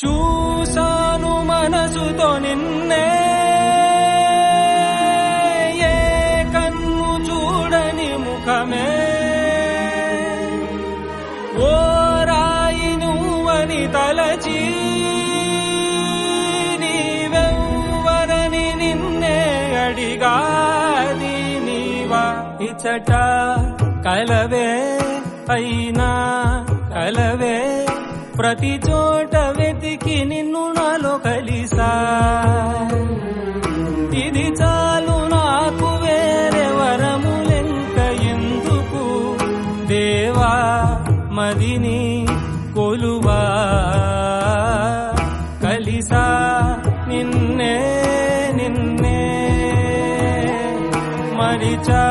చూసాను మనసుతో నిన్నే, ఏ కన్ను చూడని ముఖమే, ఓ రాయి నువ్వని తలచి నీవెవ్వరని నిన్నే అడిగాది నీవా. ఇచట కలవే అయినా కలవే, ప్రతి చోట వెతికి నిన్ను నాలో కలిసా. ఇది చాలు నాకు వేరే వరములెంక ఎందుకు, దేవా మదిని కొలువా. కలిసా నిన్నే నిన్నే మరిచా